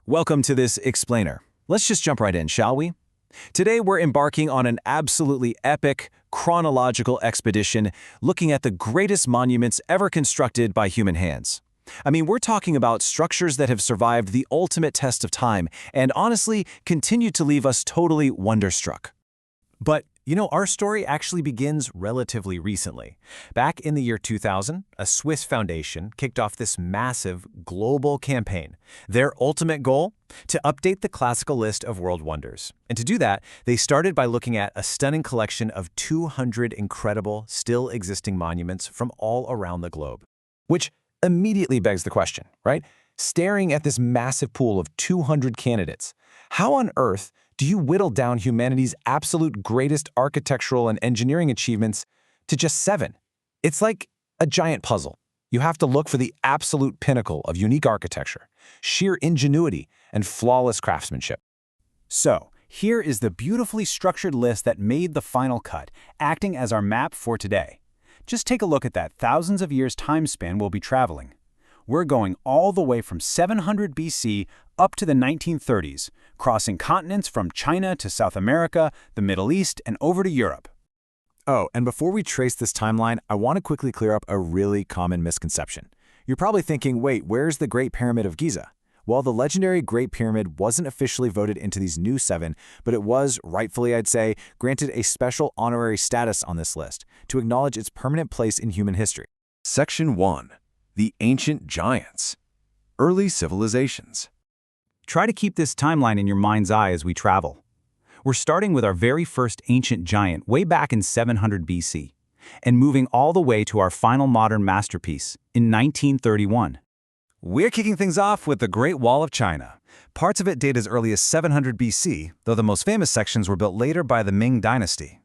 Welcome to this explainer. Let's just jump right in, shall we? Today we're embarking on an absolutely epic, chronological expedition looking at the greatest monuments ever constructed by human hands. I mean, we're talking about structures that have survived the ultimate test of time and honestly continue to leave us totally wonderstruck. But, our story actually begins relatively recently. Back in the year 2000, a Swiss foundation kicked off this massive global campaign. Their ultimate goal? To update the classical list of world wonders. And to do that, they started by looking at a stunning collection of 200 incredible, still existing monuments from all around the globe. Which immediately begs the question, right? Staring at this massive pool of 200 candidates, how on earth do you whittle down humanity's absolute greatest architectural and engineering achievements to just 7? It's like a giant puzzle. You have to look for the absolute pinnacle of unique architecture, sheer ingenuity, and flawless craftsmanship. So, here is the beautifully structured list that made the final cut, acting as our map for today. Just take a look at that thousands of years time span we'll be traveling. We're going all the way from 700 BC up to the 1930s, crossing continents from China to South America, the Middle East, and over to Europe. Oh, and before we trace this timeline, I want to quickly clear up a really common misconception. You're probably thinking, wait, where's the Great Pyramid of Giza? Well, the legendary Great Pyramid wasn't officially voted into these new 7, but it was, rightfully I'd say, granted a special honorary status on this list to acknowledge its permanent place in human history. Section 1. The Ancient Giants. Early Civilizations. Try to keep this timeline in your mind's eye as we travel. We're starting with our very first ancient giant way back in 700 BC, and moving all the way to our final modern masterpiece in 1931. We're kicking things off with the Great Wall of China. Parts of it date as early as 700 BC, though the most famous sections were built later by the Ming Dynasty.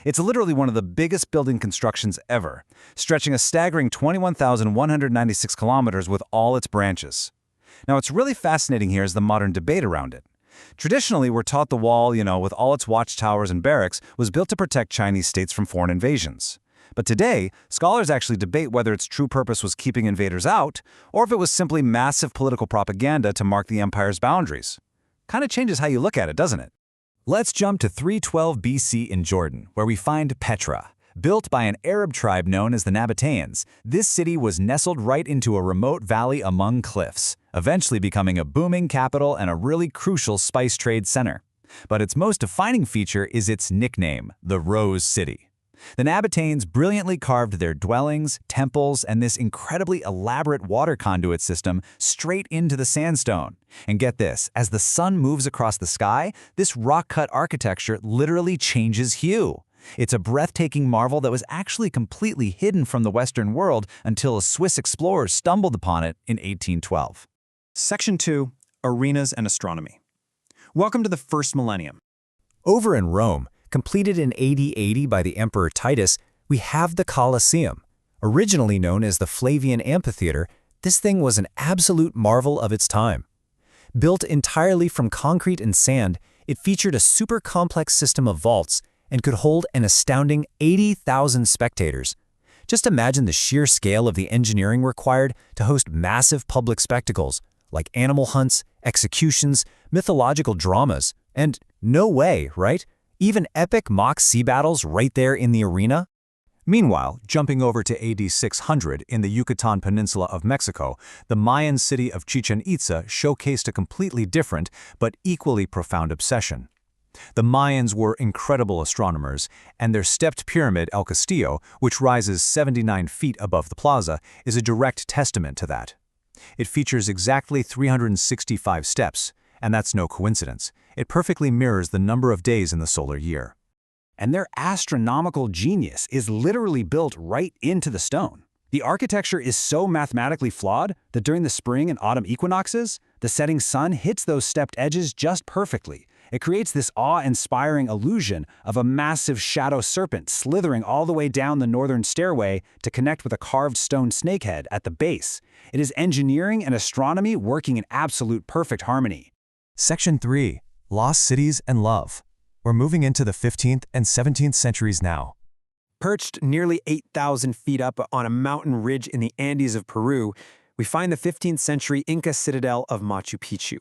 It's literally one of the biggest building constructions ever, stretching a staggering 21,196 kilometers with all its branches. Now, what's really fascinating here is the modern debate around it. Traditionally, we're taught the wall, with all its watchtowers and barracks, was built to protect Chinese states from foreign invasions. But today, scholars actually debate whether its true purpose was keeping invaders out, or if it was simply massive political propaganda to mark the empire's boundaries. Kind of changes how you look at it, doesn't it? Let's jump to 312 BC in Jordan, where we find Petra. Built by an Arab tribe known as the Nabateans, this city was nestled right into a remote valley among cliffs, eventually becoming a booming capital and a really crucial spice trade center. But its most defining feature is its nickname, the Rose City. The Nabateans brilliantly carved their dwellings, temples, and this incredibly elaborate water conduit system straight into the sandstone. And get this, as the sun moves across the sky, this rock-cut architecture literally changes hue. It's a breathtaking marvel that was actually completely hidden from the Western world until a Swiss explorer stumbled upon it in 1812. Section 2. Arenas and Astronomy. Welcome to the first millennium. Over in Rome, completed in AD 80 by the Emperor Titus, we have the Colosseum. Originally known as the Flavian Amphitheater, this thing was an absolute marvel of its time. Built entirely from concrete and sand, it featured a super complex system of vaults and could hold an astounding 80,000 spectators. Just imagine the sheer scale of the engineering required to host massive public spectacles like animal hunts, executions, mythological dramas, and no way, right? Even epic mock sea battles right there in the arena? Meanwhile, jumping over to AD 600 in the Yucatan Peninsula of Mexico, the Mayan city of Chichén Itzá showcased a completely different but equally profound obsession. The Mayans were incredible astronomers, and their stepped pyramid El Castillo, which rises 79 feet above the plaza, is a direct testament to that. It features exactly 365 steps, and that's no coincidence. It perfectly mirrors the number of days in the solar year. And their astronomical genius is literally built right into the stone. The architecture is so mathematically flawed that during the spring and autumn equinoxes, the setting sun hits those stepped edges just perfectly. It creates this awe-inspiring illusion of a massive shadow serpent slithering all the way down the northern stairway to connect with a carved stone snakehead at the base. It is engineering and astronomy working in absolute perfect harmony. Section 3. Lost Cities and Love. We're moving into the 15th and 17th centuries now. Perched nearly 8,000 feet up on a mountain ridge in the Andes of Peru, we find the 15th century Inca citadel of Machu Picchu.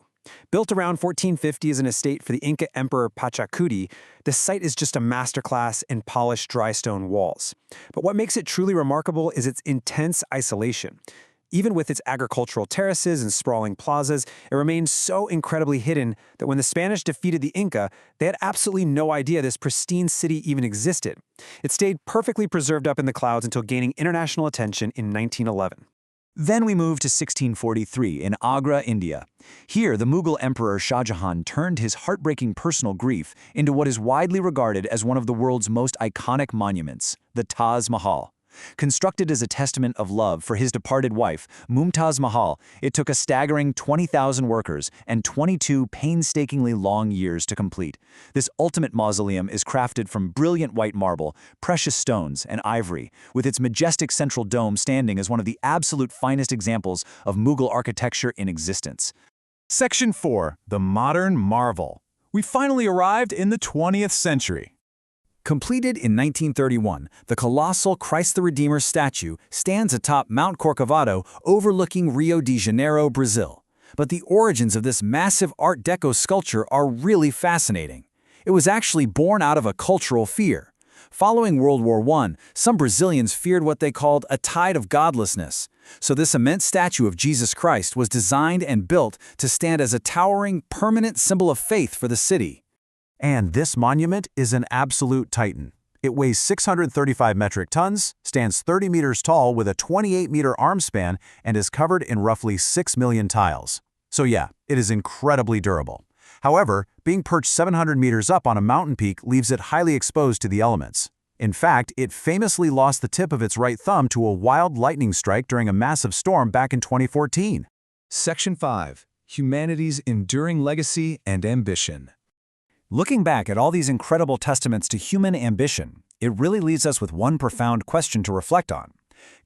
Built around 1450 as an estate for the Inca Emperor Pachacuti, this site is just a masterclass in polished dry stone walls. But what makes it truly remarkable is its intense isolation. Even with its agricultural terraces and sprawling plazas, it remains so incredibly hidden that when the Spanish defeated the Inca, they had absolutely no idea this pristine city even existed. It stayed perfectly preserved up in the clouds until gaining international attention in 1911. Then we move to 1643 in Agra, India. Here, the Mughal Emperor Shah Jahan turned his heartbreaking personal grief into what is widely regarded as one of the world's most iconic monuments, the Taj Mahal. Constructed as a testament of love for his departed wife, Mumtaz Mahal, it took a staggering 20,000 workers and 22 painstakingly long years to complete. This ultimate mausoleum is crafted from brilliant white marble, precious stones, and ivory, with its majestic central dome standing as one of the absolute finest examples of Mughal architecture in existence. Section 4. The Modern Marvel. We finally arrived in the 20th century. Completed in 1931, the colossal Christ the Redeemer statue stands atop Mount Corcovado overlooking Rio de Janeiro, Brazil. But the origins of this massive Art Deco sculpture are really fascinating. It was actually born out of a cultural fear. Following World War I, some Brazilians feared what they called a tide of godlessness. So this immense statue of Jesus Christ was designed and built to stand as a towering, permanent symbol of faith for the city. And this monument is an absolute titan. It weighs 635 metric tons, stands 30 meters tall with a 28-meter arm span, and is covered in roughly 6 million tiles. So yeah, it is incredibly durable. However, being perched 700 meters up on a mountain peak leaves it highly exposed to the elements. In fact, it famously lost the tip of its right thumb to a wild lightning strike during a massive storm back in 2014. Section 5. Humanity's Enduring Legacy and Ambition. Looking back at all these incredible testaments to human ambition, it really leaves us with one profound question to reflect on.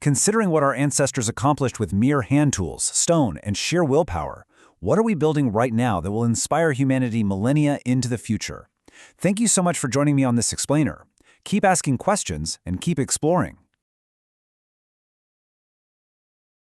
Considering what our ancestors accomplished with mere hand tools, stone, and sheer willpower, what are we building right now that will inspire humanity millennia into the future? Thank you so much for joining me on this explainer. Keep asking questions and keep exploring.